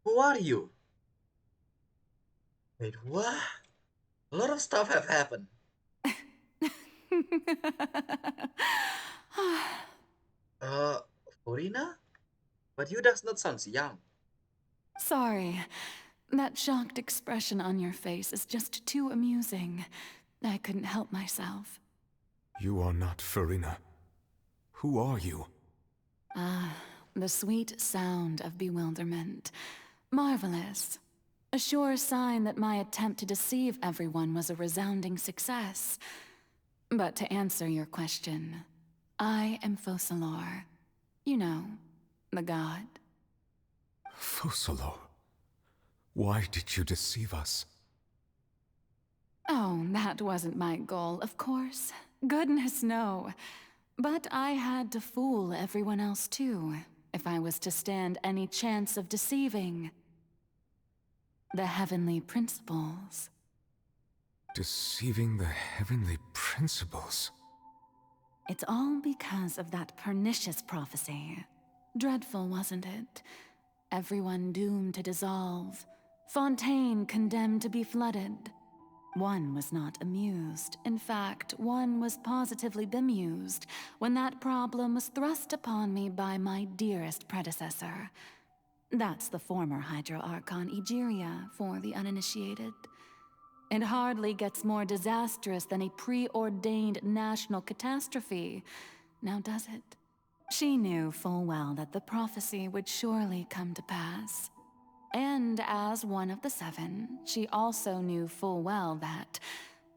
Who are you? Wait, what? A lot of stuff have happened. Uh, Furina? But you does not sound young. Sorry, that shocked expression on your face is just too amusing. I couldn't help myself. You are not Furina. Who are you? Ah, the sweet sound of bewilderment. Marvelous. A sure sign that my attempt to deceive everyone was a resounding success. But to answer your question, I am Focalor. You know, the god. Focalor. Why did you deceive us? Oh, that wasn't my goal, of course. Goodness, no. But I had to fool everyone else too, if I was to stand any chance of deceiving the heavenly principles. Deceiving the heavenly principles? It's all because of that pernicious prophecy. Dreadful, wasn't it? Everyone doomed to dissolve. Fontaine condemned to be flooded. One was not amused. In fact, one was positively bemused when that problem was thrust upon me by my dearest predecessor. That's the former Hydro Archon Egeria for the uninitiated. It hardly gets more disastrous than a preordained national catastrophe, now does it? She knew full well that the prophecy would surely come to pass. And as one of the seven, she also knew full well that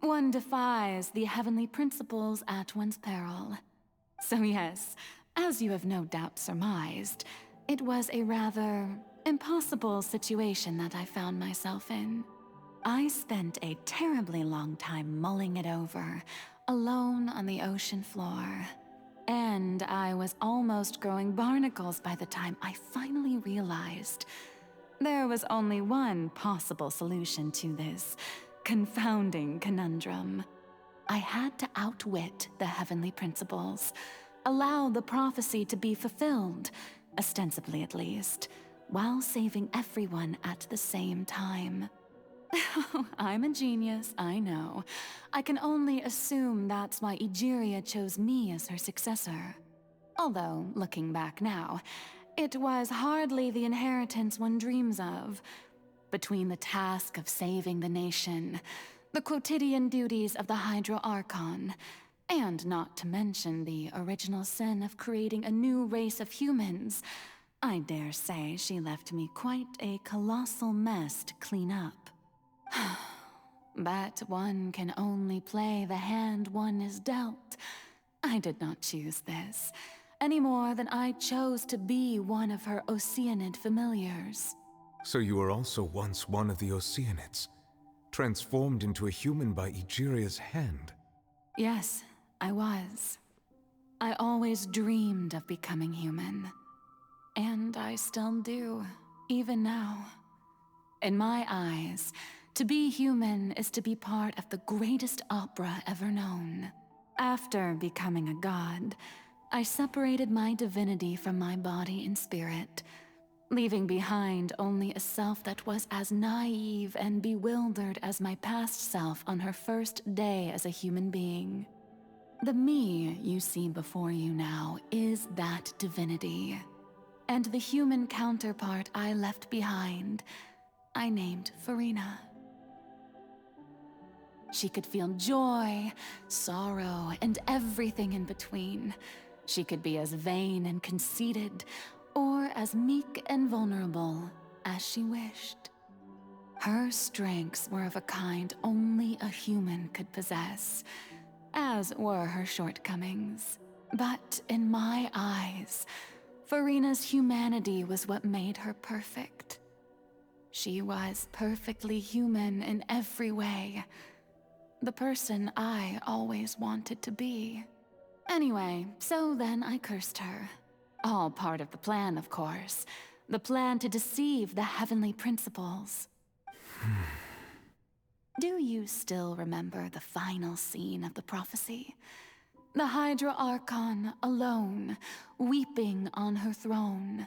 one defies the heavenly principles at one's peril. So yes, as you have no doubt surmised, it was a rather impossible situation that I found myself in. I spent a terribly long time mulling it over, alone on the ocean floor. And I was almost growing barnacles by the time I finally realized there was only one possible solution to this confounding conundrum. I had to outwit the heavenly principles, allow the prophecy to be fulfilled, ostensibly at least, while saving everyone at the same time. I'm a genius, I know. I can only assume that's why Egeria chose me as her successor. Although, looking back now, it was hardly the inheritance one dreams of. Between the task of saving the nation, the quotidian duties of the Hydro Archon, and not to mention the original sin of creating a new race of humans, I dare say she left me quite a colossal mess to clean up. But one can only play the hand one is dealt. I did not choose this, any more than I chose to be one of her Oceanid familiars. So you were also once one of the Oceanids, transformed into a human by Egeria's hand. Yes, I was. I always dreamed of becoming human. And I still do, even now. In my eyes, to be human is to be part of the greatest opera ever known. After becoming a god, I separated my divinity from my body and spirit, leaving behind only a self that was as naive and bewildered as my past self on her first day as a human being. The me you see before you now is that divinity. And the human counterpart I left behind, I named Furina. She could feel joy, sorrow, and everything in between. She could be as vain and conceited, or as meek and vulnerable as she wished. Her strengths were of a kind only a human could possess, as were her shortcomings. But in my eyes, Furina's humanity was what made her perfect. She was perfectly human in every way. The person I always wanted to be. Anyway, so then I cursed her. All part of the plan, of course. The plan to deceive the heavenly principles. Do you still remember the final scene of the prophecy? The Hydra Archon alone, weeping on her throne.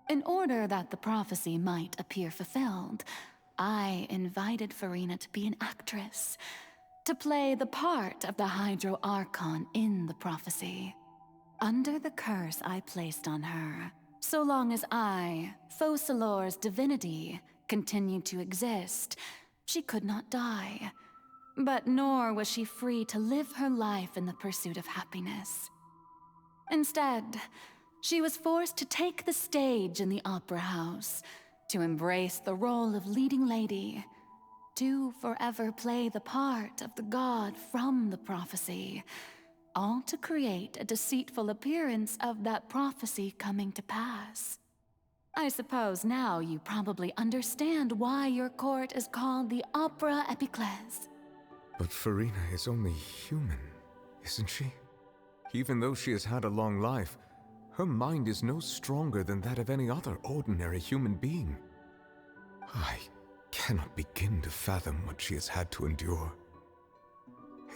In order that the prophecy might appear fulfilled, I invited Furina to be an actress, to play the part of the Archon in the prophecy. Under the curse I placed on her, so long as I, Focalor's divinity, continued to exist, she could not die. But nor was she free to live her life in the pursuit of happiness. Instead, she was forced to take the stage in the opera house, to embrace the role of leading lady, to forever play the part of the god from the prophecy, all to create a deceitful appearance of that prophecy coming to pass. I suppose now you probably understand why your court is called the Opera Epiclese. But Furina is only human, isn't she? Even though she has had a long life, her mind is no stronger than that of any other ordinary human being. I cannot begin to fathom what she has had to endure.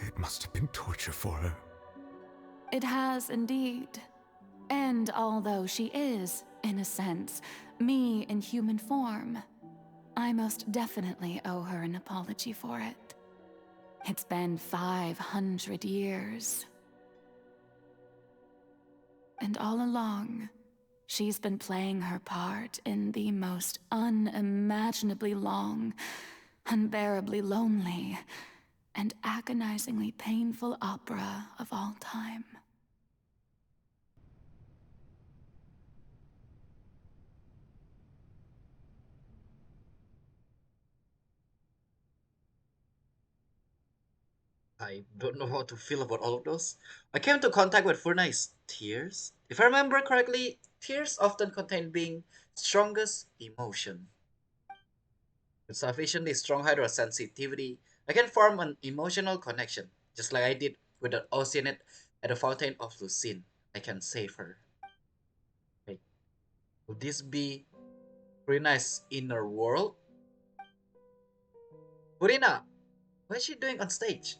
It must have been torture for her. It has indeed. And although she is, in a sense, me in human form, I most definitely owe her an apology for it. It's been 500 years. And all along, she's been playing her part in the most unimaginably long, unbearably lonely, and agonizingly painful opera of all time. I don't know how to feel about all of those. I came into contact with Furina's tears. If I remember correctly, tears often contain being strongest emotion. With sufficiently strong hydrosensitivity, I can form an emotional connection, just like I did with the Oceanid at the Fountain of Lucine. I can save her. Wait, would this be Furina's inner world? Furina, what's she doing on stage?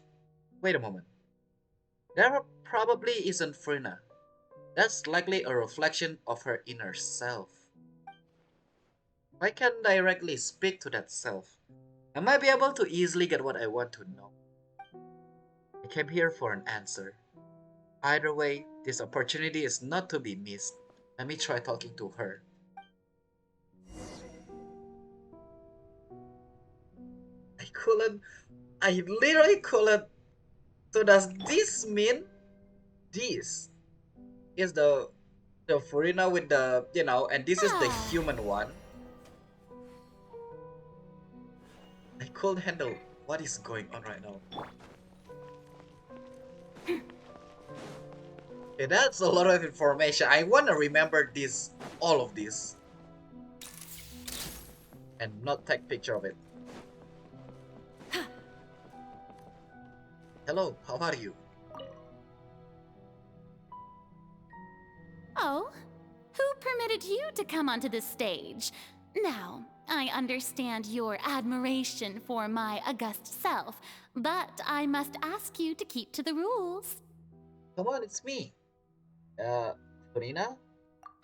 Wait a moment. That probably isn't Furina. That's likely a reflection of her inner self. I can directly speak to that self. I might be able to easily get what I want to know. I came here for an answer. Either way, this opportunity is not to be missed. Let me try talking to her. I couldn't. I literally couldn't. So does this mean this is the Furina with the and this is the human one? I could handle what is going on right now. Okay, that's a lot of information. I wanna remember this, all of this, and not take picture of it. Hello, how are you? Oh, who permitted you to come onto the stage? Now, I understand your admiration for my august self, but I must ask you to keep to the rules. Come on, it's me. Furina?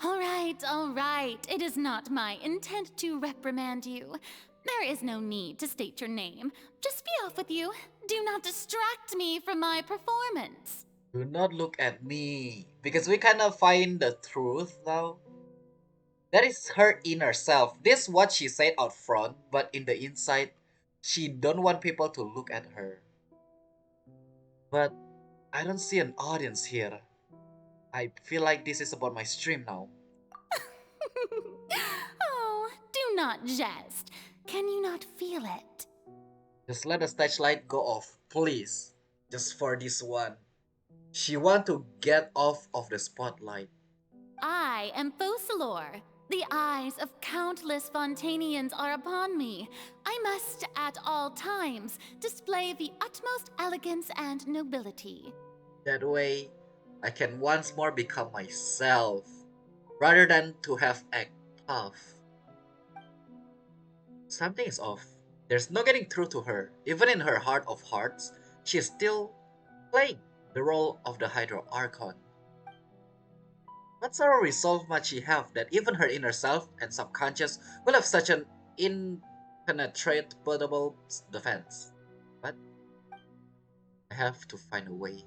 All right. It is not my intent to reprimand you. There is no need to state your name. Just be off with you. Do not distract me from my performance. Do not look at me. Because we kind of find the truth now. That is her inner self. This is what she said out front, but in the inside, she don't want people to look at her. But I don't see an audience here. I feel like this is about my stream now. Oh, do not jest. Can you not feel it? Just let the stage light go off, please. Just for this one. She want to get off of the spotlight. I am Focalor. The eyes of countless Fontanians are upon me. I must, at all times, display the utmost elegance and nobility. That way, I can once more become myself, rather than to have act tough. Something is off. There's no getting through to her. Even in her heart of hearts, she is still playing the role of the Hydro Archon. What sort of resolve might she have that even her inner self and subconscious will have such an impenetrable defense? But I have to find a way.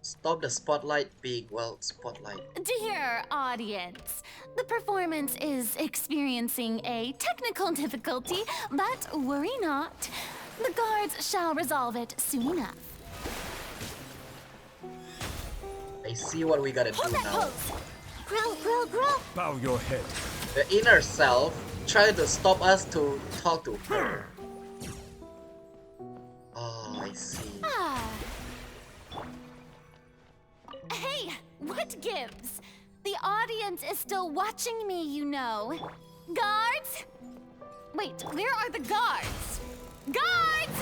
Stop the spotlight being, well, spotlight. Dear audience, the performance is experiencing a technical difficulty, but worry not. The guards shall resolve it soon enough. I see what we gotta do Hold that now. pose! Growl, growl, growl! Bow your head. The inner self tried to stop us to talk to her. Oh, I see. Ah. Hey, what gives? The audience is still watching me, you know. Guards? Wait, where are the guards? Guards!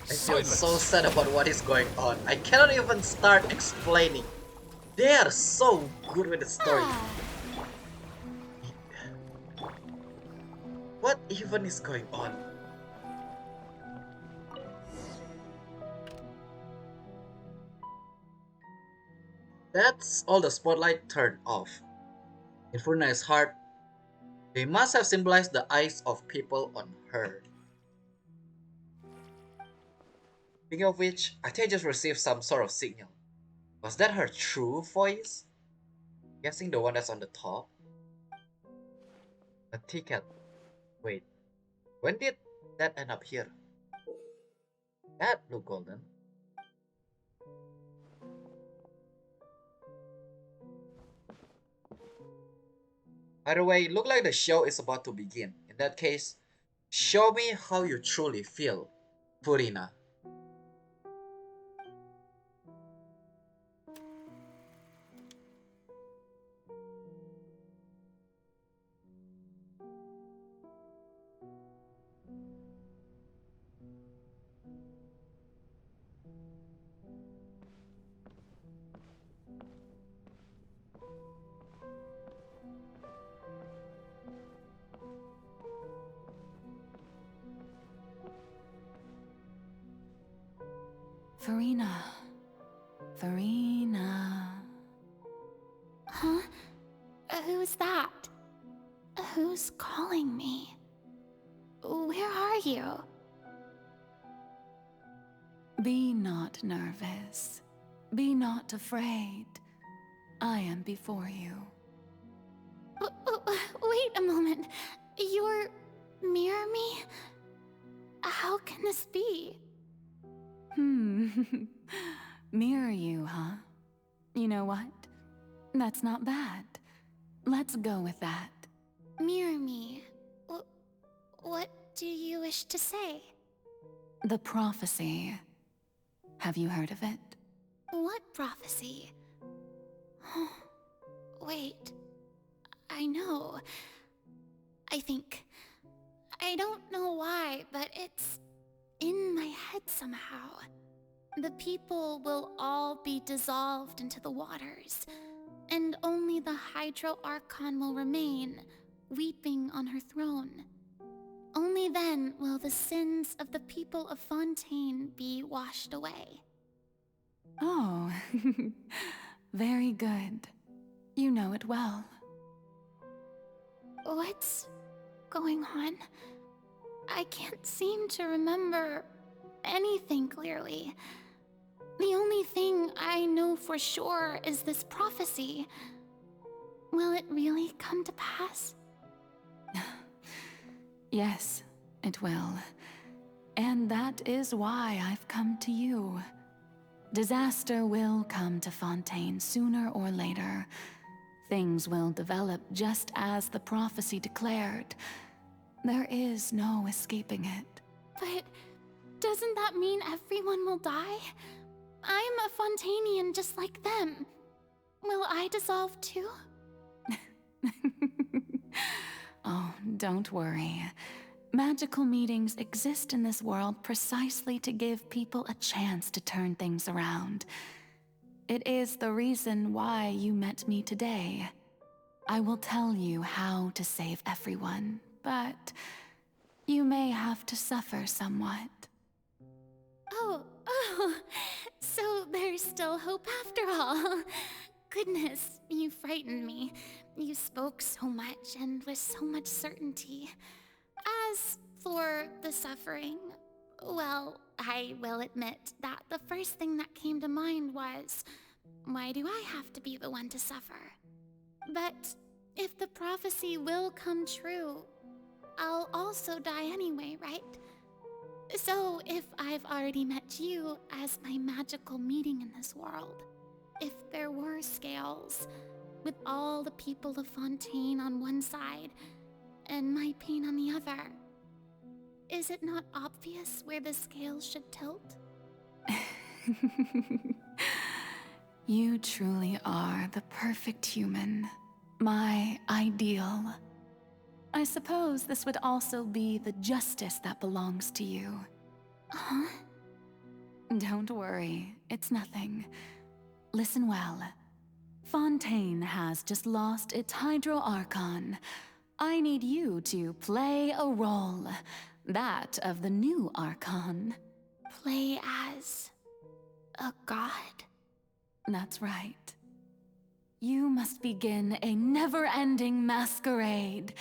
I feel so sad about what is going on. I cannot even start explaining. They are so good with the story. Ah. What even is going on? That's all the spotlight turned off. In Furina's heart, they must have symbolized the eyes of people on her. Speaking of which, I think I just received some sort of signal. Was that her true voice? Guessing the one that's on the top? A ticket. Wait, when did that end up here? That looked golden. Either way, it looked like the show is about to begin. In that case, show me how you truly feel, Furina. Furina. Furina. Huh? Who's that? Who's calling me? Where are you? Be not nervous. Be not afraid. I am before you. Wait a moment. You're mirror me? How can this be? Mirror you, huh? You know what? That's not bad. Let's go with that. Mirror me. What do you wish to say? The prophecy. Have you heard of it? What prophecy? Wait. I know. I think. I don't know why, but it's in my head somehow. The people will all be dissolved into the waters, and only the Hydro Archon will remain, weeping on her throne. Only then will the sins of the people of Fontaine be washed away. Oh, very good. You know it well. What's going on? I can't seem to remember anything clearly. The only thing I know for sure is this prophecy. Will it really come to pass? Yes, it will. And that is why I've come to you. Disaster will come to Fontaine sooner or later. Things will develop just as the prophecy declared. There is no escaping it. But doesn't that mean everyone will die? I'm a Fontainian just like them. Will I dissolve too? Oh, don't worry. Magical meetings exist in this world precisely to give people a chance to turn things around. It is the reason why you met me today. I will tell you how to save everyone, but you may have to suffer somewhat. Oh, Oh, so there's still hope after all. Goodness, you frightened me. You spoke so much and with so much certainty. As for the suffering, well, I will admit that the first thing that came to mind was, why do I have to be the one to suffer? But if the prophecy will come true, I'll also die anyway, right? So if I've already met you as my magical meeting in this world, if there were scales, with all the people of Fontaine on one side and my pain on the other, is it not obvious where the scales should tilt? You truly are the perfect human, my ideal. I suppose this would also be the justice that belongs to you. Huh? Don't worry, it's nothing. Listen well. Fontaine has just lost its Hydro Archon. I need you to play a role, that of the new Archon. Play as a god? That's right. You must begin a never-ending masquerade.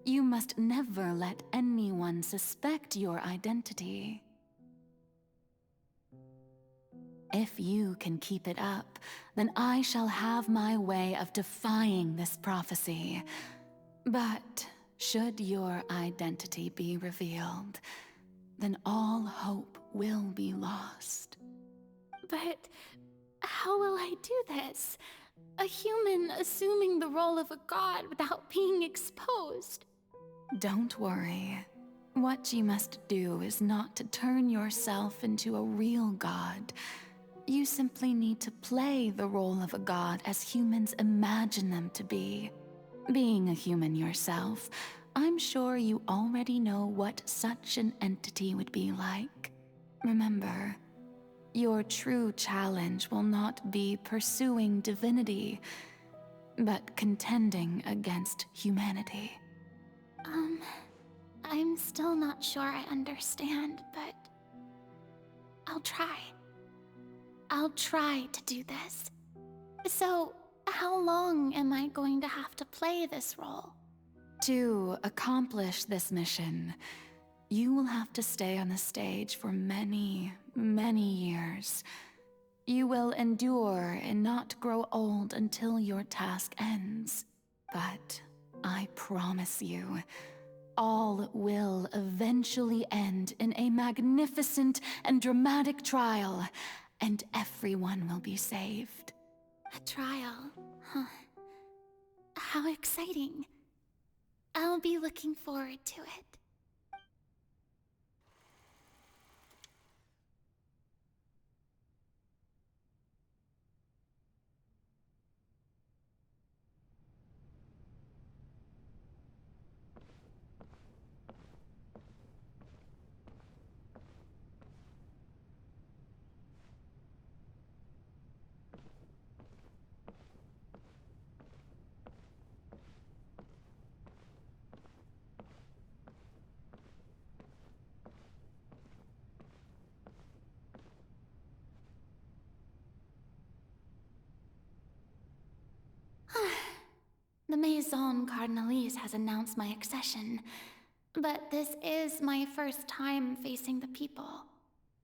You must never let anyone suspect your identity. If you can keep it up, then I shall have my way of defying this prophecy. But should your identity be revealed, then all hope will be lost. But how will I do this? A human assuming the role of a god without being exposed. Don't worry. What you must do is not to turn yourself into a real god. You simply need to play the role of a god as humans imagine them to be. Being a human yourself, I'm sure you already know what such an entity would be like. Remember, your true challenge will not be pursuing divinity, but contending against humanity. I'm still not sure I understand, but I'll try. I'll try to do this. So, how long am I going to have to play this role? To accomplish this mission, you will have to stay on the stage for many, many years. You will endure and not grow old until your task ends. But I promise you, all will eventually end in a magnificent and dramatic trial, and everyone will be saved. A trial, huh? How exciting. I'll be looking forward to it. The Maison Cardinalise has announced my accession, but this is my first time facing the people.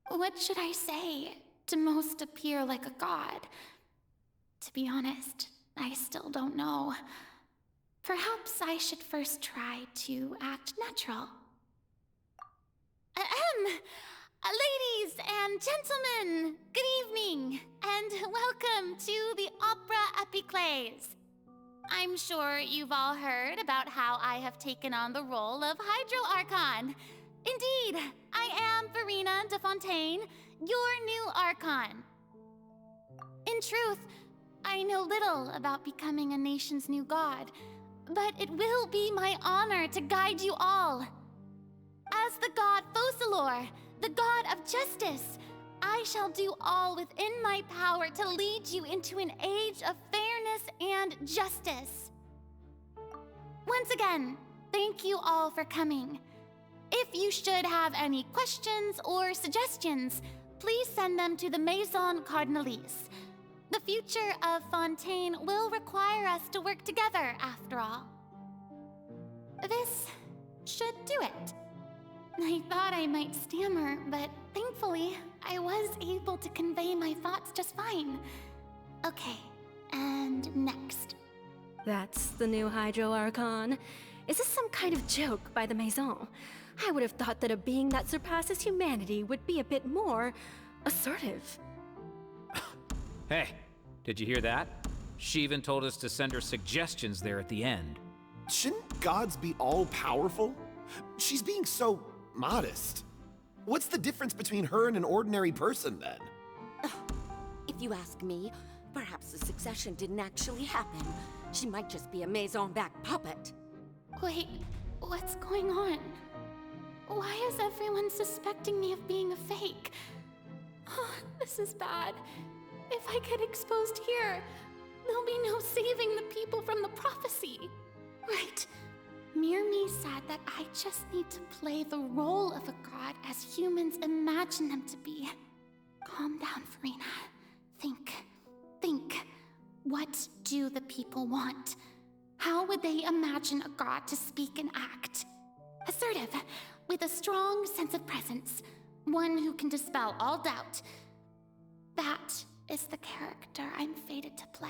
What should I say to most appear like a god? To be honest, I still don't know. Perhaps I should first try to act natural. Ladies and gentlemen, good evening, and welcome to the Opera Epiclese. I'm sure you've all heard about how I have taken on the role of Hydro Archon. Indeed, I am Furina de Fontaine, your new Archon. In truth, I know little about becoming a nation's new god, but it will be my honor to guide you all. As the god Focalor, the god of justice, I shall do all within my power to lead you into an age of fairness and justice. Once again, thank you all for coming. If you should have any questions or suggestions, please send them to the Maison Cardinalise. The future of Fontaine will require us to work together, after all. This should do it. I thought I might stammer, but thankfully, I was able to convey my thoughts just fine. Okay, and next. That's the new Hydro Archon. Is this some kind of joke by the Maison? I would have thought that a being that surpasses humanity would be a bit more assertive. Hey, did you hear that? She even told us to send her suggestions there at the end. Shouldn't gods be all-powerful? She's being so modest. What's the difference between her and an ordinary person, then? If you ask me, perhaps the succession didn't actually happen. She might just be a Maison back puppet. Wait, what's going on? Why is everyone suspecting me of being a fake? Oh, this is bad. If I get exposed here, there'll be no saving the people from the prophecy. Right. Mirmi said that I just need to play the role of a god as humans imagine them to be. Calm down, Furina. Think. What do the people want? How would they imagine a god to speak and act? Assertive, with a strong sense of presence. One who can dispel all doubt. That is the character I'm fated to play.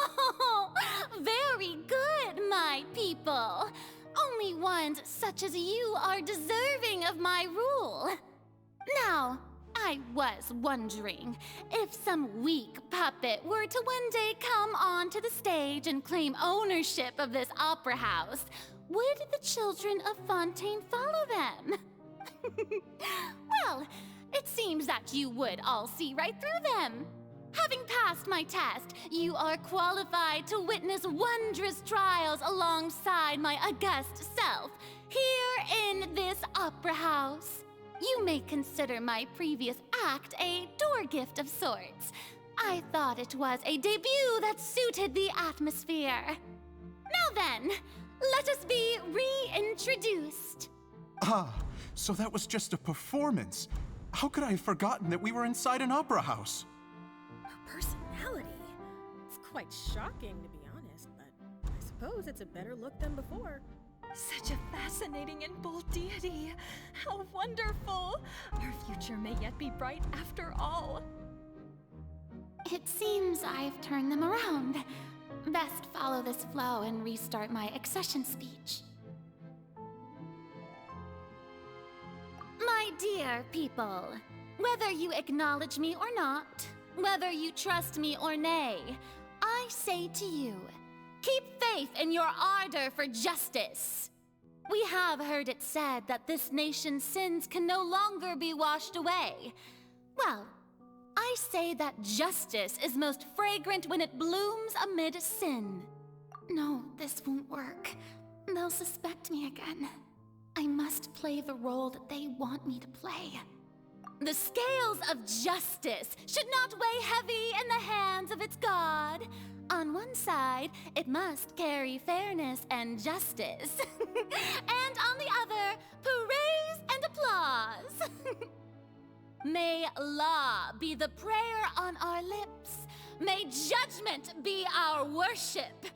Oh, very good, my people. Only ones such as you are deserving of my rule. Now, I was wondering if some weak puppet were to one day come onto the stage and claim ownership of this opera house, would the children of Fontaine follow them? Well, it seems that you would all see right through them. Having passed my test, you are qualified to witness wondrous trials alongside my august self, here in this opera house. You may consider my previous act a door gift of sorts. I thought it was a debut that suited the atmosphere. Now then, let us be reintroduced. Ah, so that was just a performance. How could I have forgotten that we were inside an opera house? Her personality. It's quite shocking, to be honest, but I suppose it's a better look than before. Such a fascinating and bold deity. How wonderful! Our future may yet be bright after all. It seems I've turned them around. Best follow this flow and restart my accession speech. My dear people, whether you acknowledge me or not, whether you trust me or nay, I say to you, keep faith in your ardor for justice. We have heard it said that this nation's sins can no longer be washed away. Well, I say that justice is most fragrant when it blooms amid sin. No, this won't work. They'll suspect me again. I must play the role that they want me to play. The scales of justice should not weigh heavy in the hands of its god. On one side, it must carry fairness and justice. And on the other, praise and applause. May law be the prayer on our lips. May judgment be our worship.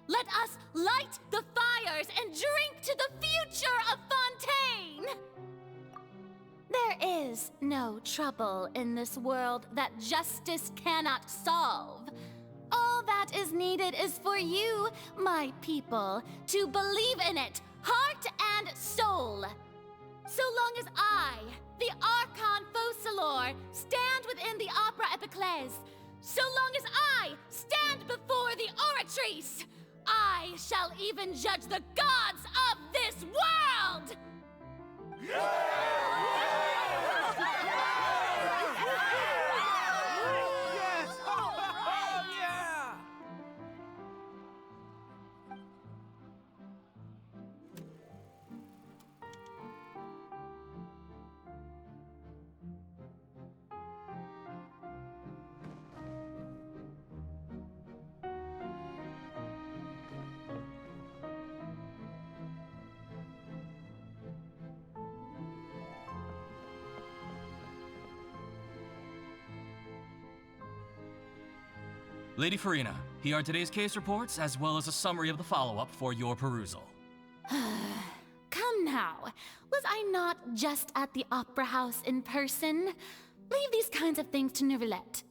Let us light the fires and drink to the future of Fontaine. There is no trouble in this world that justice cannot solve. All that is needed is for you, my people, to believe in it, heart and soul. So long as I, the Archon Focalor, stand within the Opera Epiclese, so long as I stand before the Oratrice, I shall even judge the gods of this world! Lady Furina, here are today's case reports, as well as a summary of the follow-up for your perusal. Come now. Was I not just at the Opera House in person? Leave these kinds of things to Neuvillette.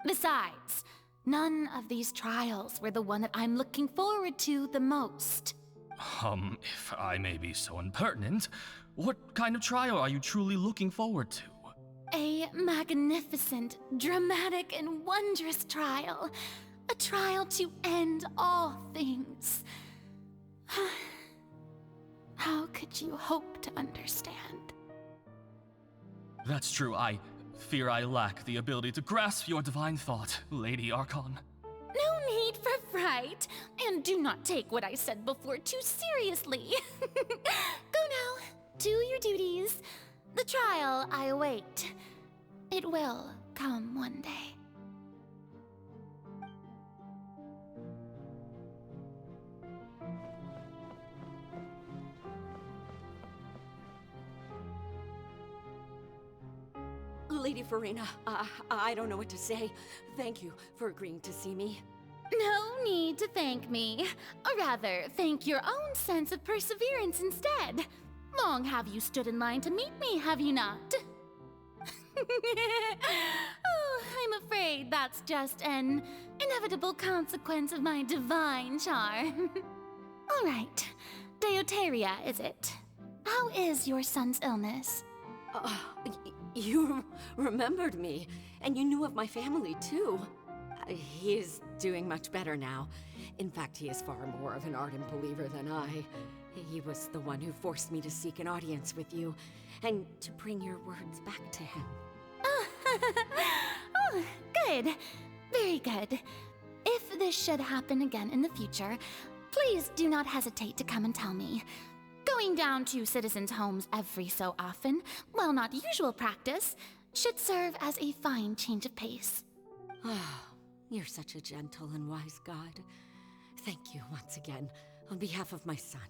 Besides, none of these trials were the one that I'm looking forward to the most. If I may be so impertinent, what kind of trial are you truly looking forward to? A magnificent, dramatic, and wondrous trial. A trial to end all things. How could you hope to understand? That's true. I fear I lack the ability to grasp your divine thought, Lady Archon. No need for fright, and do not take what I said before too seriously. Go now, do your duties. The trial I await. It will come one day. Lady Furina, I don't know what to say. Thank you for agreeing to see me. No need to thank me. Or rather, thank your own sense of perseverance instead. Long have you stood in line to meet me, have you not? Oh, I'm afraid that's just an inevitable consequence of my divine charm. All right, Deoteria, is it? How is your son's illness? You remembered me, and you knew of my family, too. He is doing much better now. In fact, he is far more of an ardent believer than I. He was the one who forced me to seek an audience with you, and to bring your words back to him. Oh, good. Very good. If this should happen again in the future, please do not hesitate to come and tell me. Going down to citizens' homes every so often, while not usual practice, should serve as a fine change of pace. You're such a gentle and wise god. Thank you once again, on behalf of my son.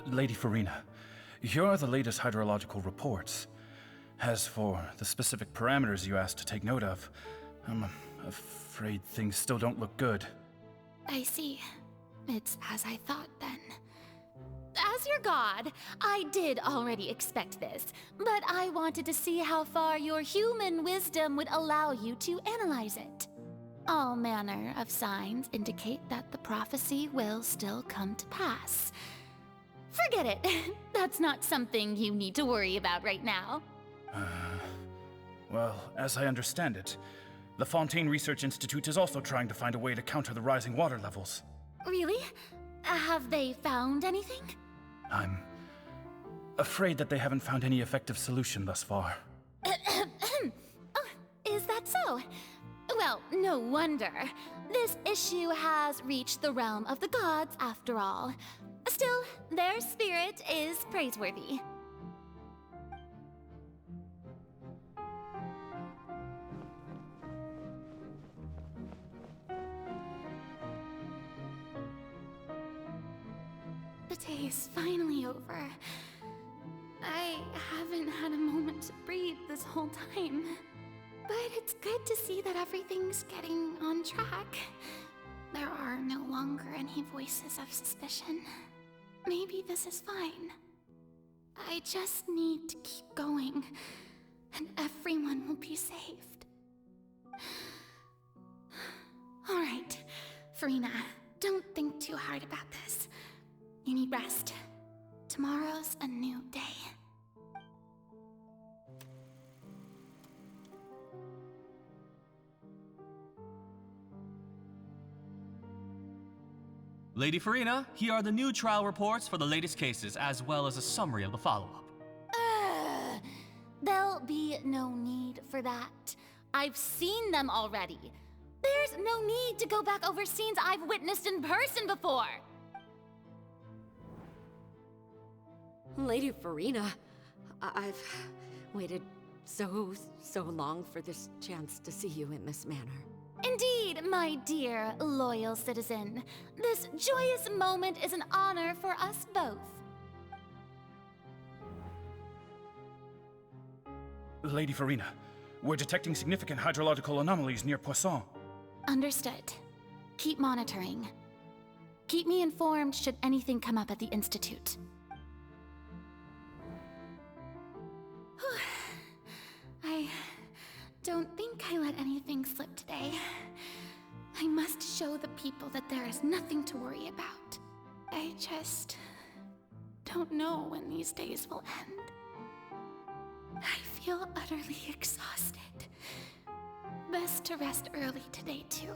Lady Furina, here are the latest hydrological reports. As for the specific parameters you asked to take note of, I'm afraid things still don't look good. I see. It's as I thought, then. As your god, I did already expect this, but I wanted to see how far your human wisdom would allow you to analyze it. All manner of signs indicate that the prophecy will still come to pass. Forget it. That's not something you need to worry about right now. Well, as I understand it, the Fontaine Research Institute is also trying to find a way to counter the rising water levels. Really? Have they found anything? I'm afraid that they haven't found any effective solution thus far. Oh, is that so? Well, no wonder. This issue has reached the realm of the gods, after all. Still, their spirit is praiseworthy. The day is finally over. I haven't had a moment to breathe this whole time. But it's good to see that everything's getting on track. There are no longer any voices of suspicion. Maybe this is fine. I just need to keep going, and everyone will be saved. All right, Furina, don't think too hard about this. You need rest. Tomorrow's a new day. Lady Furina, here are the new trial reports for the latest cases, as well as a summary of the follow-up. There'll be no need for that. I've seen them already. There's no need to go back over scenes I've witnessed in person before. Lady Furina, I've waited so long for this chance to see you in this manner. Indeed, my dear, loyal citizen. This joyous moment is an honor for us both. Lady Furina, we're detecting significant hydrological anomalies near Poisson. Understood. Keep monitoring. Keep me informed should anything come up at the Institute. I don't think I let anything slip today. I must show the people that there is nothing to worry about. I just don't know when these days will end. I feel utterly exhausted. Best to rest early today, too.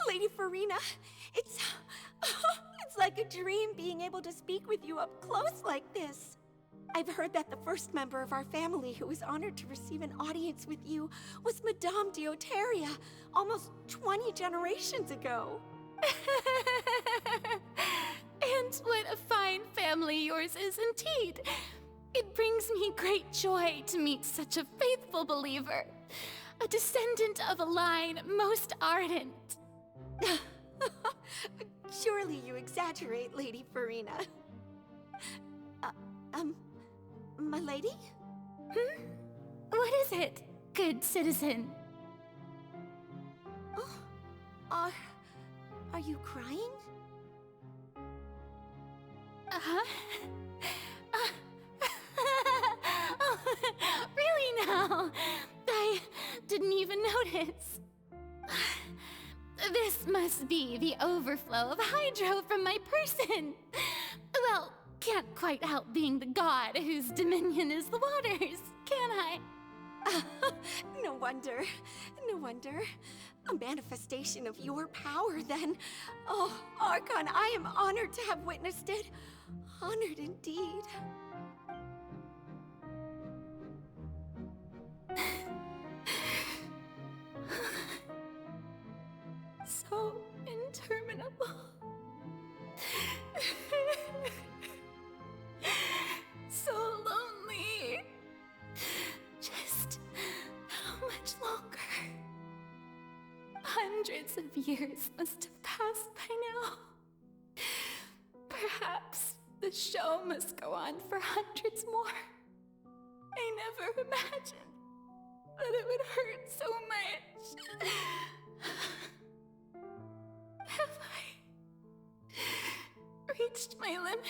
Lady Furina, it's like a dream being able to speak with you up close like this. I've heard that the first member of our family who was honored to receive an audience with you was Madame Deoteria, almost 20 generations ago. And what a fine family yours is indeed. It brings me great joy to meet such a faithful believer, a descendant of a line most ardent. Surely you exaggerate, Lady Furina. My lady? What is it, good citizen? Oh, are you crying? Uh-huh. Oh, really now? I didn't even notice. This must be the overflow of hydro from my person. Well, can't quite help being the god whose dominion is the waters, can I? No wonder. No wonder. A manifestation of your power, then. Oh, Archon, I am honored to have witnessed it. Honored indeed. So interminable. So lonely. Just how much longer? Hundreds of years must have passed by now. Perhaps the show must go on for hundreds more. I never imagined that it would hurt so much. Have I reached my limit?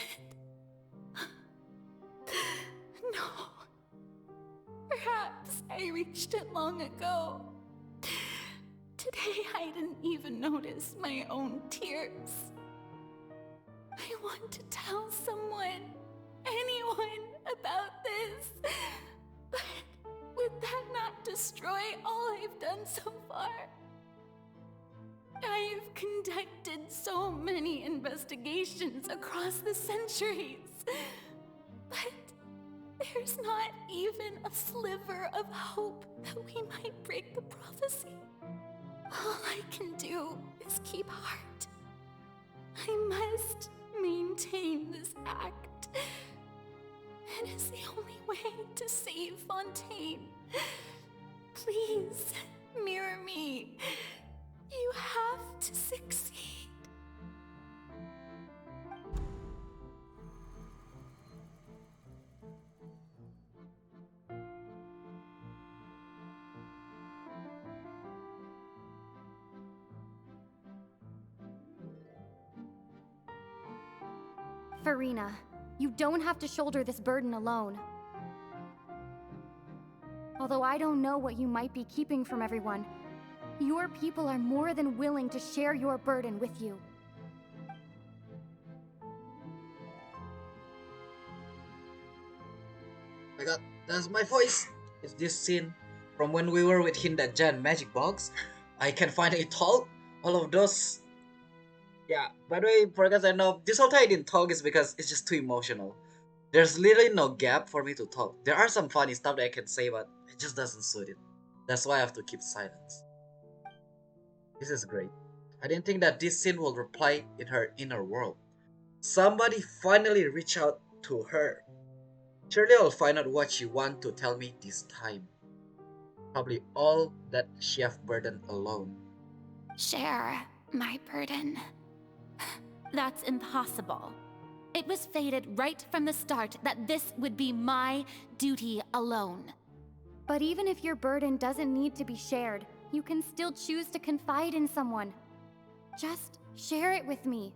No. Perhaps I reached it long ago. Today I didn't even notice my own tears. I want to tell someone, anyone, about this. But would that not destroy all I've done so far? I've conducted so many investigations across the centuries, but there's not even a sliver of hope that we might break the prophecy. All I can do is keep heart. I must maintain this act. It is the only way to save Fontaine. Please, mirror me. You have to succeed. Furina, you don't have to shoulder this burden alone. Although I don't know what you might be keeping from everyone, your people are more than willing to share your burden with you. my god, that's my voice. It's this scene from when we were with Hinda Jan Magic Box. I can finally talk. All of those. Yeah, by the way, for guys I know, this whole time I didn't talk is because it's just too emotional. There's literally no gap for me to talk. There are some funny stuff that I can say, but it just doesn't suit it. That's why I have to keep silence. This is great. I didn't think that this scene will reply in her inner world. Somebody finally reached out to her. Surely I'll find out what she wants to tell me this time. Probably all that she have burdened alone. Share my burden. That's impossible. It was fated right from the start that this would be my duty alone. But even if your burden doesn't need to be shared, you can still choose to confide in someone. Just share it with me.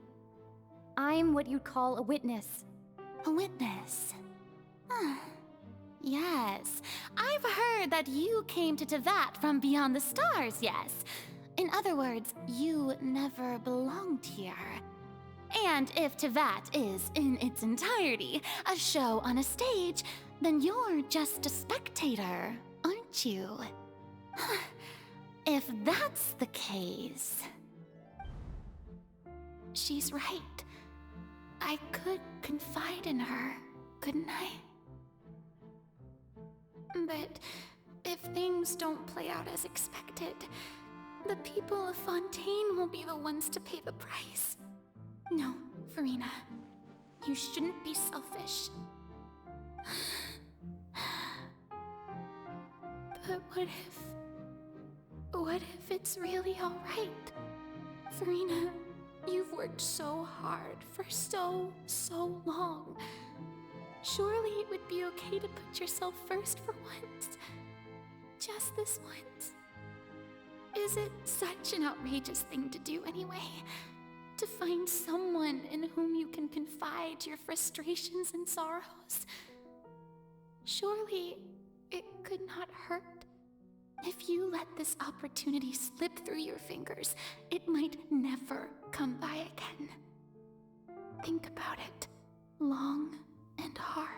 I'm what you'd call a witness. A witness? Yes, I've heard that you came to Tevat from beyond the stars, yes. In other words, you never belonged here. And if Tevat is, in its entirety, a show on a stage, then you're just a spectator, aren't you? If that's the case... She's right. I could confide in her, couldn't I? But if things don't play out as expected, the people of Fontaine will be the ones to pay the price. No, Furina. You shouldn't be selfish. But what if it's really alright? Furina, you've worked so hard for so long. Surely it would be okay to put yourself first for once. Just this once. Is it such an outrageous thing to do anyway? To find someone in whom you can confide your frustrations and sorrows? Surely it could not hurt. If you let this opportunity slip through your fingers, it might never come by again. Think about it long and hard.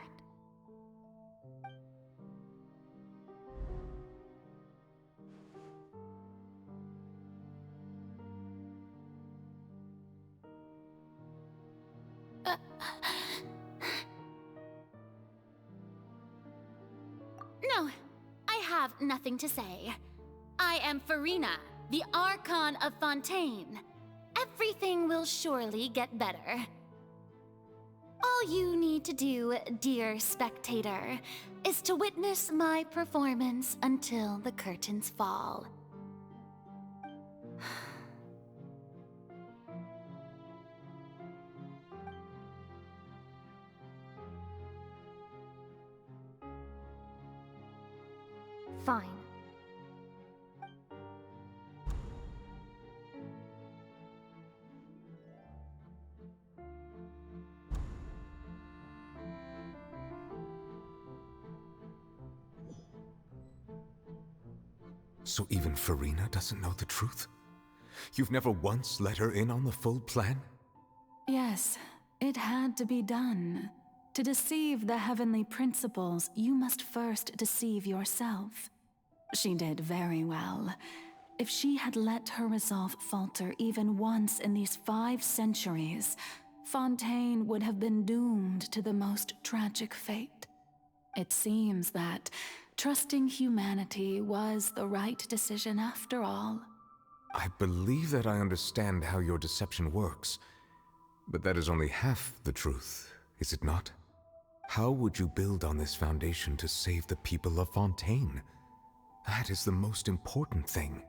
No, I have nothing to say. I am Furina, the Archon of Fontaine. Everything will surely get better. All you need to do, dear spectator, is to witness my performance until the curtains fall. Fine. So even Furina doesn't know the truth? You've never once let her in on the full plan? Yes, it had to be done. To deceive the heavenly principles, you must first deceive yourself. She did very well. If she had let her resolve falter even once in these 5 centuries, Fontaine would have been doomed to the most tragic fate. It seems that trusting humanity was the right decision after all. I believe that I understand how your deception works, but that is only half the truth, is it not? How would you build on this foundation to save the people of Fontaine? That is the most important thing.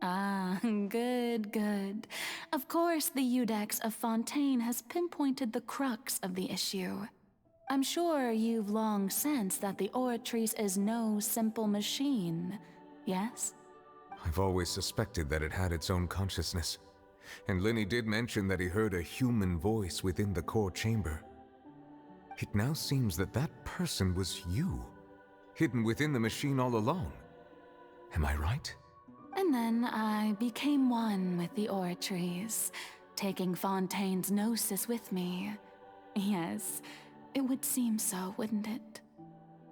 Ah, good. Of course, the Iudex of Fontaine has pinpointed the crux of the issue. I'm sure you've long sensed that the Oratrice is no simple machine, yes? I've always suspected that it had its own consciousness. And Lenny did mention that he heard a human voice within the core chamber. It now seems that that person was you, hidden within the machine all along. Am I right? And then I became one with the Oratrice, taking Fontaine's gnosis with me. Yes, it would seem so, wouldn't it?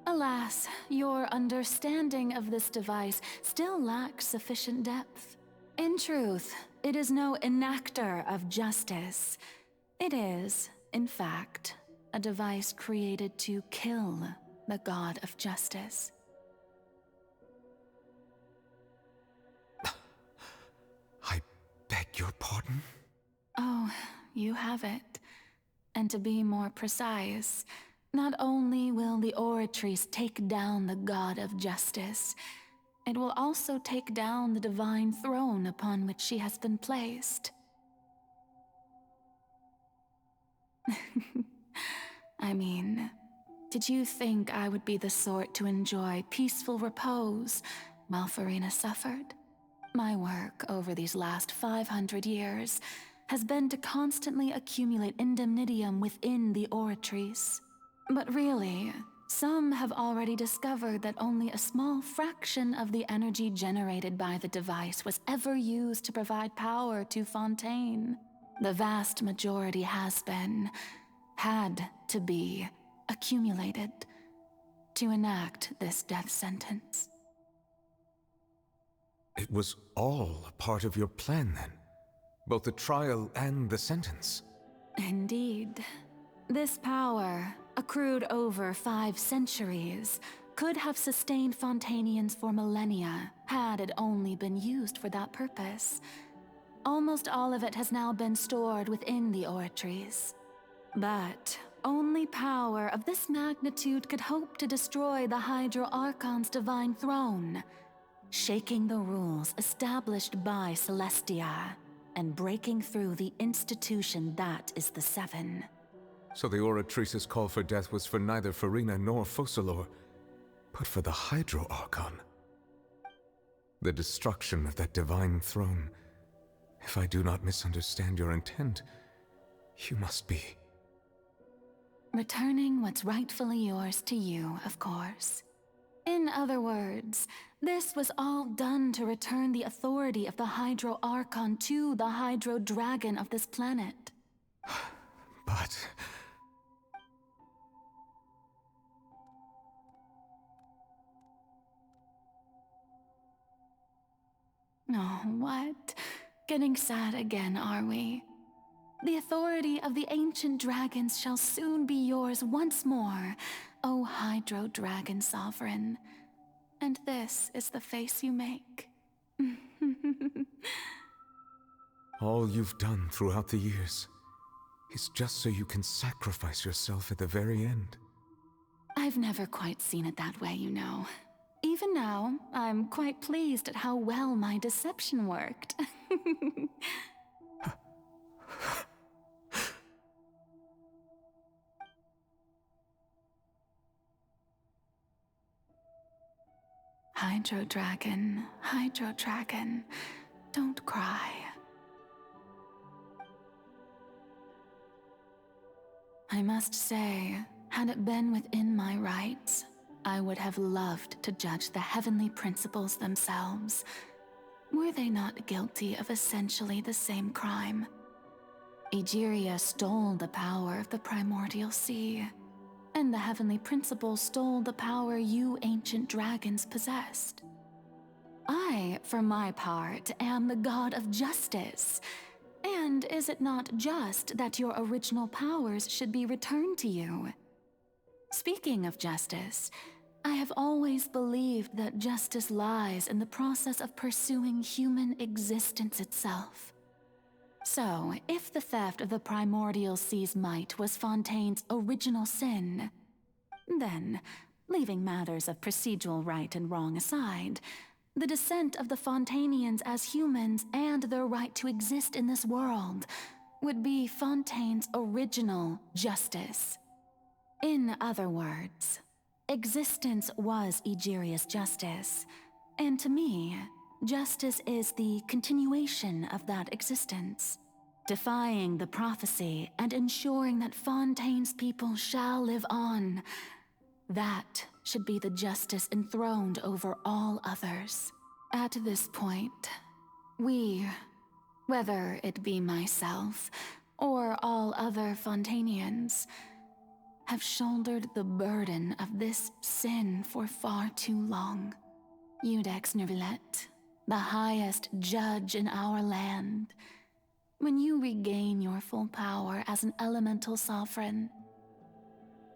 Alas, your understanding of this device still lacks sufficient depth. In truth, it is no enactor of justice. It is, in fact, a device created to kill the god of justice. I beg your pardon? Oh, you have it. And to be more precise, not only will the Oratrice take down the god of justice, it will also take down the divine throne upon which she has been placed. I mean, did you think I would be the sort to enjoy peaceful repose while Furina suffered? My work over these last 500 years has been to constantly accumulate indemnitium within the Oratrice. But really, some have already discovered that only a small fraction of the energy generated by the device was ever used to provide power to Fontaine. The vast majority had to be, accumulated to enact this death sentence. It was all a part of your plan, then? Both the trial and the sentence? Indeed. This power, accrued over 5 centuries, could have sustained Fontainians for millennia had it only been used for that purpose. Almost all of it has now been stored within the Oratrice. But only power of this magnitude could hope to destroy the Hydro Archon's divine throne, shaking the rules established by Celestia and breaking through the institution that is the Seven. So the Oratrice's call for death was for neither Furina nor Focalor, but for the Hydro Archon. The destruction of that divine throne. If I do not misunderstand your intent, you must be... returning what's rightfully yours to you, of course. In other words, this was all done to return the authority of the Hydro Archon to the Hydro Dragon of this planet. But... Oh, what? Getting sad again, are we? The authority of the ancient dragons shall soon be yours once more, O Hydro Dragon Sovereign. And this is the face you make. all you've done throughout the years is just so you can sacrifice yourself at the very end. I've never quite seen it that way, you know. Even now, I'm quite pleased at how well my deception worked. Hydro Dragon, don't cry. I must say, had it been within my rights, I would have loved to judge the heavenly principles themselves. Were they not guilty of essentially the same crime? Egeria stole the power of the primordial sea, and the heavenly principles stole the power you ancient dragons possessed. I, for my part, am the god of justice. And is it not just that your original powers should be returned to you? Speaking of justice, I have always believed that justice lies in the process of pursuing human existence itself. So, if the theft of the primordial sea's might was Fontaine's original sin, then, leaving matters of procedural right and wrong aside, the descent of the Fontainians as humans and their right to exist in this world would be Fontaine's original justice. In other words, existence was Egeria's justice, and to me, justice is the continuation of that existence, defying the prophecy and ensuring that Fontaine's people shall live on. That should be the justice enthroned over all others. At this point, we, whether it be myself or all other Fontainians, have shouldered the burden of this sin for far too long. Iudex Neuvillette, the highest judge in our land, when you regain your full power as an elemental sovereign,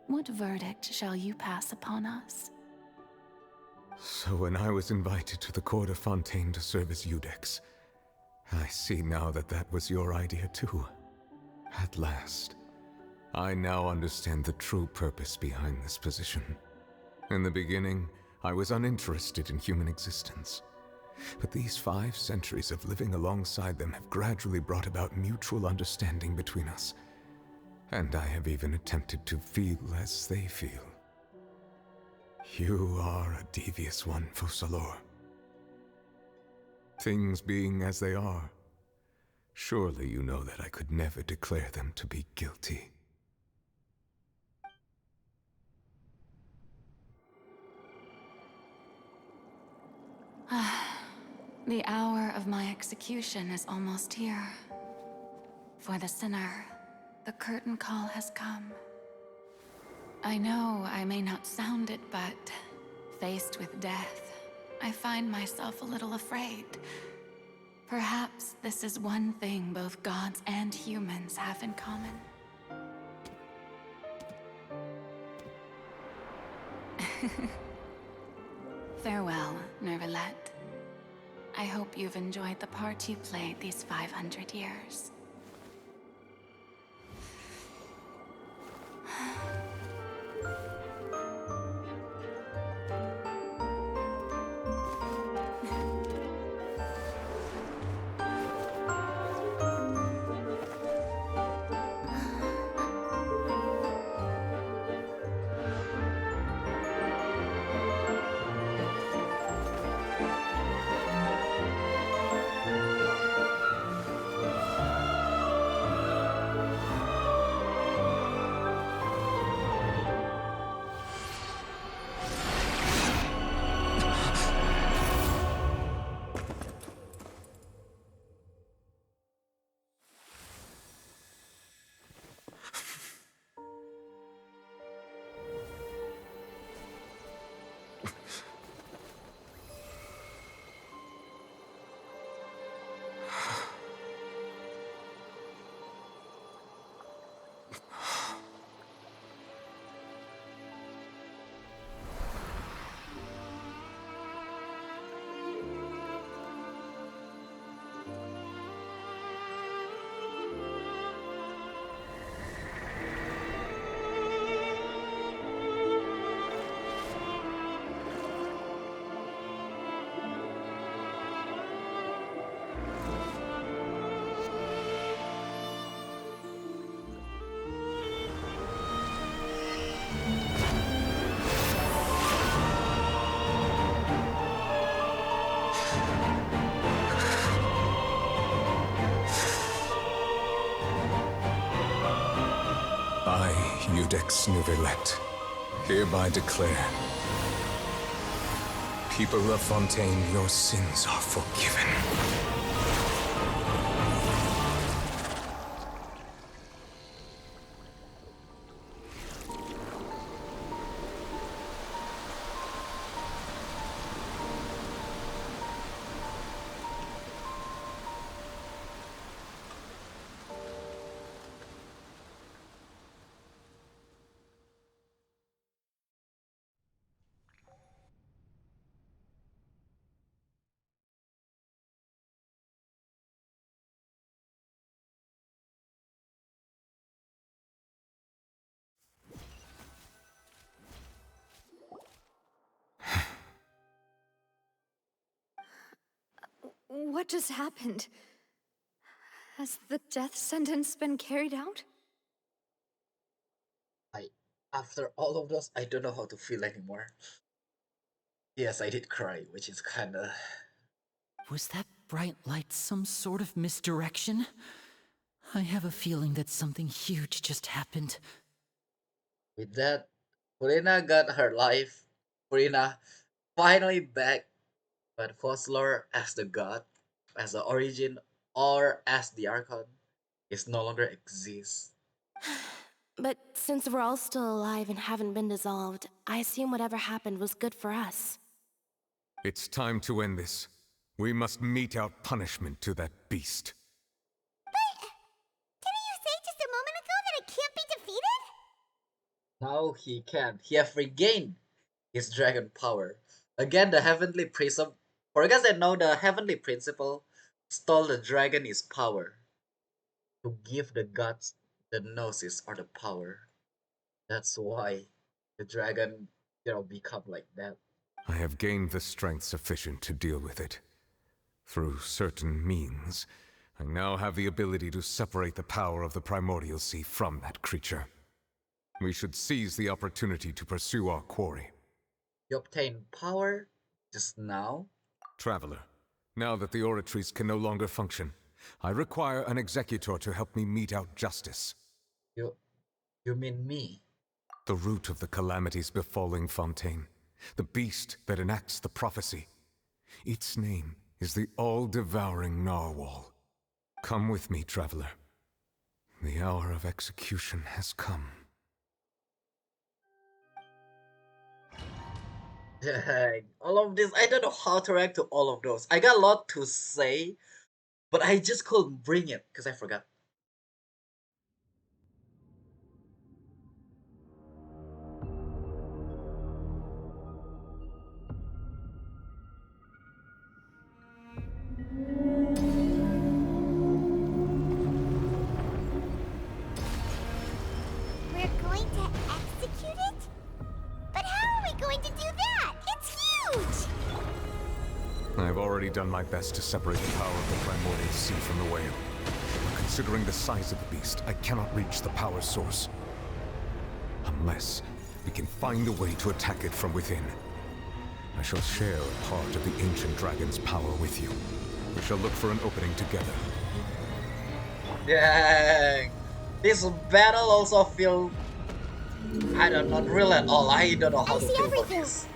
what verdict shall you pass upon us? So when I was invited to the court of Fontaine to serve as Iudex, I see now that that was your idea too. At last, I now understand the true purpose behind this position. In the beginning, I was uninterested in human existence. But these 5 centuries of living alongside them have gradually brought about mutual understanding between us. And I have even attempted to feel as they feel. You are a devious one, Focalors. Things being as they are, surely you know that I could never declare them to be guilty. The hour of my execution is almost here. For the sinner, the curtain call has come. I know I may not sound it, but faced with death, I find myself a little afraid. Perhaps this is one thing both gods and humans have in common. Farewell, Neuvillette. I hope you've enjoyed the part you played these 500 years. I, Iudex Neuvillette, hereby declare, people of Fontaine, your sins are forgiven. What just happened? Has the death sentence been carried out? After all of those, I don't know how to feel anymore. Yes, I did cry, which is kinda... Was that bright light some sort of misdirection? I have a feeling that something huge just happened. With that, Furina got her life. Furina finally back, but Fosler as the god, as the origin, or as the Archon, is no longer exists. But since we're all still alive and haven't been dissolved, I assume whatever happened was good for us. It's time to end this. We must mete out punishment to that beast. Didn't you say just a moment ago that it can't be defeated? Now he can. He have regained his dragon power. Again, the heavenly principle. For you guys that know, the heavenly principle stole the dragon his power to give the gods the gnosis or the power. That's why the dragon, become like that. I have gained the strength sufficient to deal with it. Through certain means, I now have the ability to separate the power of the primordial sea from that creature. We should seize the opportunity to pursue our quarry. You obtain power just now? Traveler, now that the oratories can no longer function, I require an executor to help me mete out justice. You mean me? The root of the calamities befalling Fontaine. The beast that enacts the prophecy. Its name is the all-devouring narwhal. Come with me, traveler. The hour of execution has come. Dang, all of this, I don't know how to react to all of those. I got a lot to say, but I just couldn't bring it because I forgot. We're going to execute it? But how are we going to do that? It's huge! I've already done my best to separate the power of the primordial sea from the whale. But considering the size of the beast, I cannot reach the power source. Unless we can find a way to attack it from within. I shall share a part of the ancient dragon's power with you. We shall look for an opening together. Dang! This battle also feel... I don't know, real at all. I don't know how to feel about this.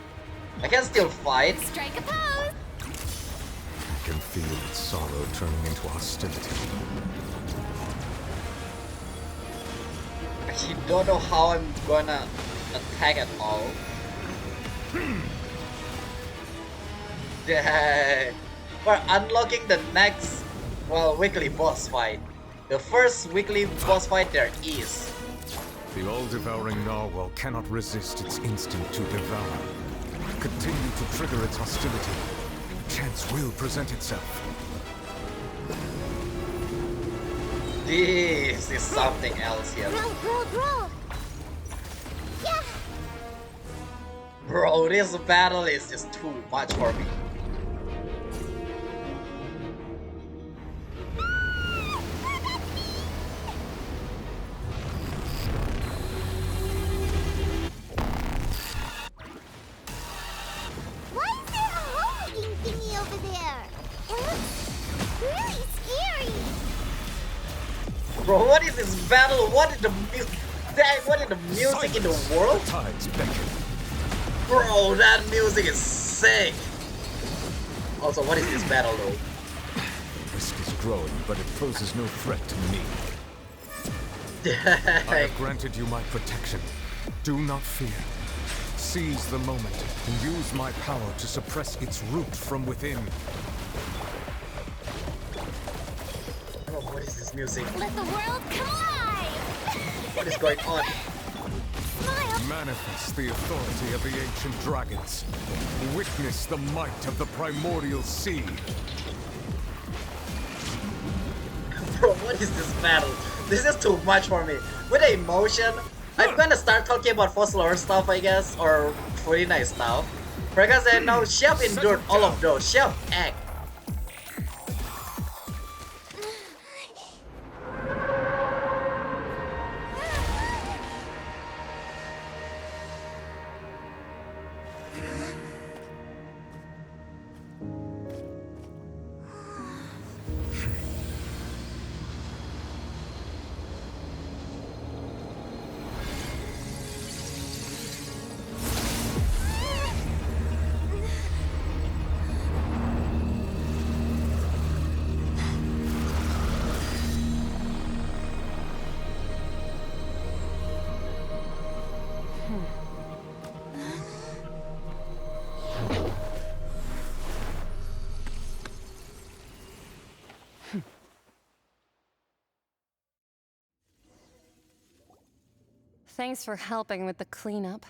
I can still fight. Strike a pose! I can feel its sorrow turning into hostility. I don't know how I'm gonna attack at all. Dang! We're unlocking the next, weekly boss fight. The first weekly boss fight there is. The all-devouring narwhal cannot resist its instinct to devour. Continue to trigger its hostility. Chance will present itself. This is something else here. Bro! Yeah! Bro, this battle is just too much for me. Why is there a hole-looking thingy over there? It looks really scary! Bro, what is this battle? What is the music? Dang, what is the music in the world? Bro, that music is sick! Also, what is this battle though? The risk is growing, but it poses no threat to me. I have granted you my protection. Do not fear. Seize the moment and use my power to suppress its root from within. Oh, what is this music? Let the world come alive! What is going on? Manifest the authority of the ancient dragons. Witness the might of the primordial sea. Bro, what is this battle? This is too much for me. With the emotion, I'm gonna start talking about fossil or stuff, I guess, or Furina stuff. Because I know she have endured all of those. She have act. Thanks for helping with the cleanup.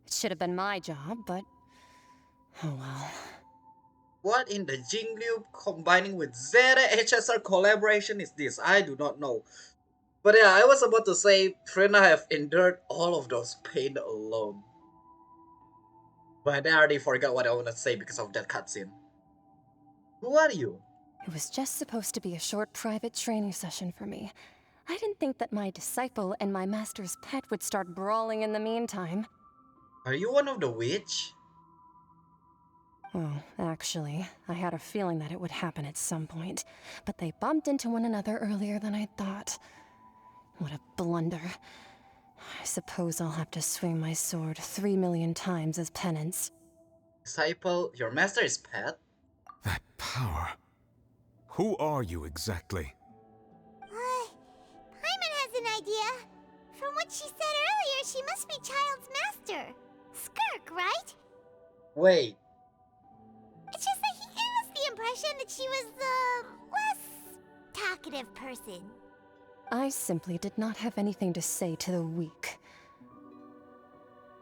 It should have been my job, but... oh well. What in the Jinglu combining with Zeta HSR collaboration is this? I do not know. But yeah, I was about to say Furina have endured all of those pain alone. But I already forgot what I want to say because of that cutscene. Who are you? It was just supposed to be a short private training session for me. I didn't think that my disciple and my master's pet would start brawling in the meantime. Are you one of the witch? Well, actually, I had a feeling that it would happen at some point, but they bumped into one another earlier than I thought. What a blunder. I suppose I'll have to swing my sword 3 million times as penance. Disciple, your master is pet? That power. Who are you exactly? Paimon has an idea. From what she said earlier, she must be Child's master. Skirk, right? Wait. It's just that he gave us the impression that she was the less talkative person. I simply did not have anything to say to the weak.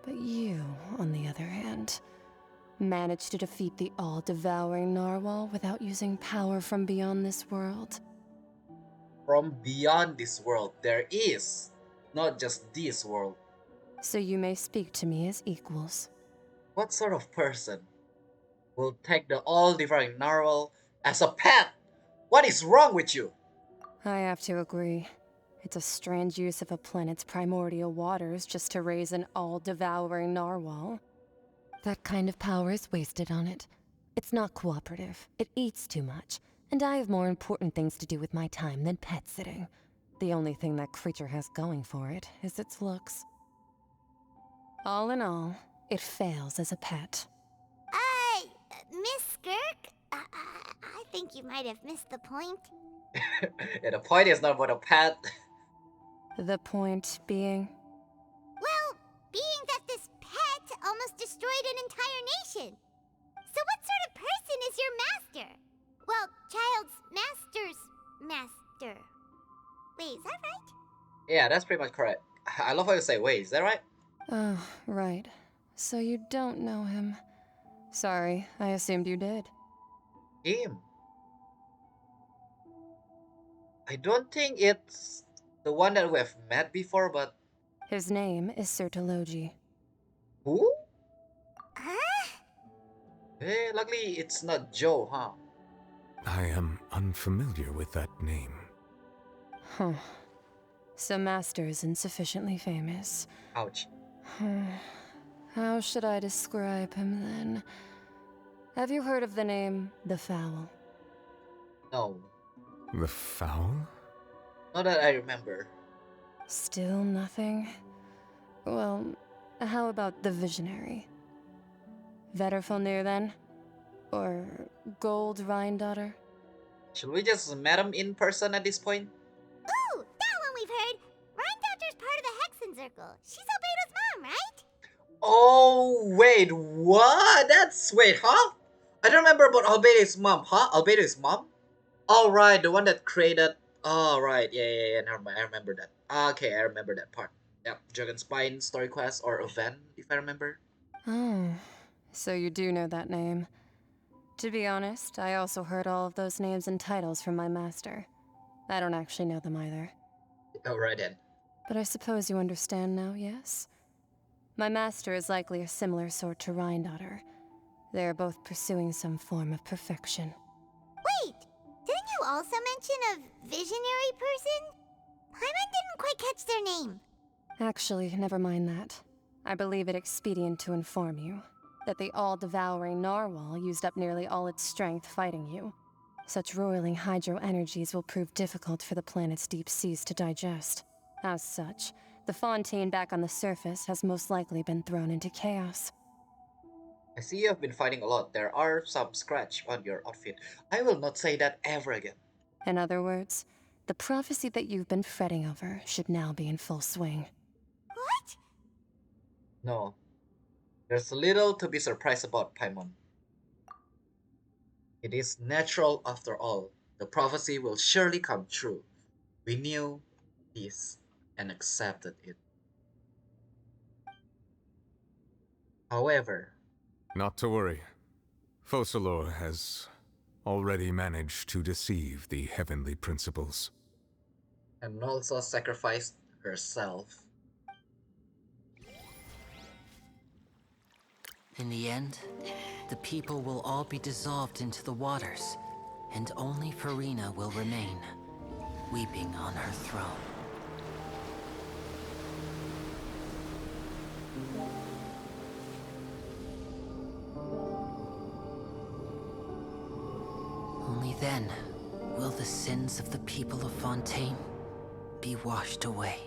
But you, on the other hand, managed to defeat the all-devouring narwhal without using power from beyond this world. From beyond this world, there is, not just this world. So you may speak to me as equals. What sort of person will take the all-devouring narwhal as a pet? What is wrong with you? I have to agree. It's a strange use of a planet's primordial waters just to raise an all-devouring narwhal. That kind of power is wasted on it. It's not cooperative. It eats too much. And I have more important things to do with my time than pet sitting. The only thing that creature has going for it is its looks. All in all, it fails as a pet. Miss Skirk? I think you might have missed the point. Yeah, the point is not about a pet. The point being? Well, being that this pet almost destroyed an entire nation. So what sort of person is your master? Well, Child's master's master. Wait, is that right? Yeah, that's pretty much correct. I love how you say wait, is that right? Oh, right. So you don't know him. Sorry, I assumed you did. Him? I don't think it's the one that we have met before, but... His name is Sertologi. Who? Hey, luckily it's not Joe, huh? I am unfamiliar with that name. Huh. So Master isn't sufficiently famous. Ouch. How should I describe him then? Have you heard of the name The Fowl? No. The Fowl? Not that I remember. Still nothing? Well, how about the Visionary? Vetterfalnir then? Or Gold Rhine-daughter? Should we just meet him in person at this point? Ooh, that one we've heard. Rhine-daughter's part of the Hexen Circle. She's Albedo's mom, right? Oh, wait, what? Wait, huh? I don't remember about Albedo's mom, huh? Albedo's mom? Oh, right, the one that created... Oh, right, yeah, never mind, I remember that. Okay, I remember that part. Yep, Dragonspine story quest or event, if I remember. Oh, so you do know that name. To be honest, I also heard all of those names and titles from my master. I don't actually know them either. Alright then. But I suppose you understand now, yes? My master is likely a similar sort to Rhine-daughter. They are both pursuing some form of perfection. Wait, didn't you also mention a visionary person? Paimon didn't quite catch their name. Actually, never mind that. I believe it expedient to inform you that the all-devouring narwhal used up nearly all its strength fighting you. Such roiling hydro energies will prove difficult for the planet's deep seas to digest. As such, the fontaine back on the surface has most likely been thrown into chaos. I see you have been fighting a lot. There are some scratch on your outfit. I will not say that ever again. In other words, the prophecy that you've been fretting over should now be in full swing. What? No. There's little to be surprised about, Paimon. It is natural after all. The prophecy will surely come true. We knew this and accepted it. However, Not to worry. Focalor has already managed to deceive the heavenly principles. and also sacrificed herself. In the end, the people will all be dissolved into the waters, and only Furina will remain, weeping on her throne. Only then will the sins of the people of Fontaine be washed away.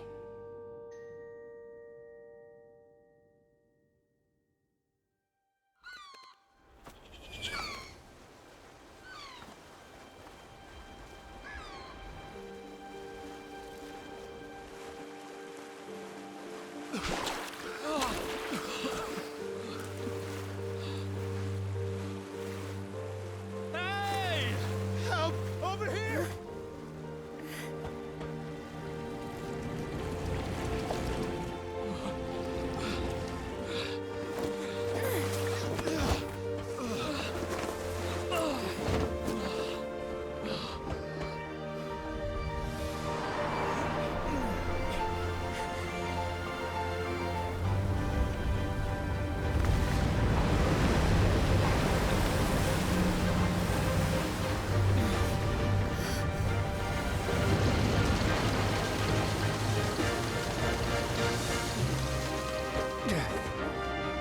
Hey! Help! Over here!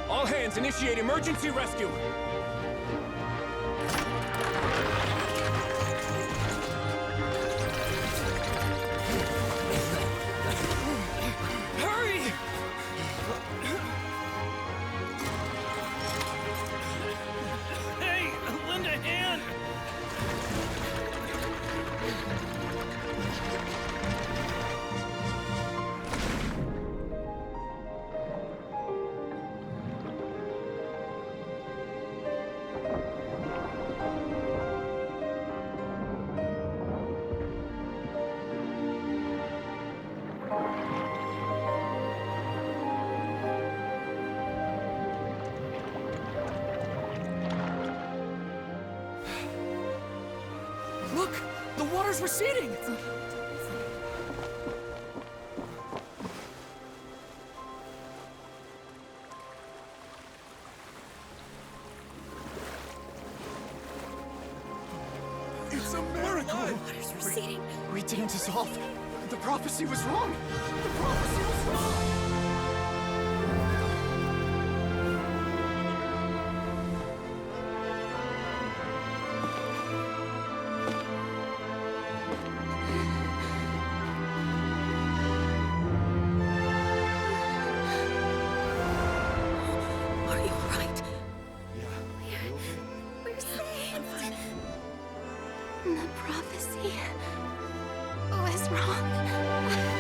All hands, initiate emergency rescue! Hurry! Hey, lend a hand! Look! The water's receding! It's a miracle! Water's receding. We didn't dissolve. The prophecy was wrong! The prophecy was wrong! Are you alright? We're safe. The prophecy was wrong.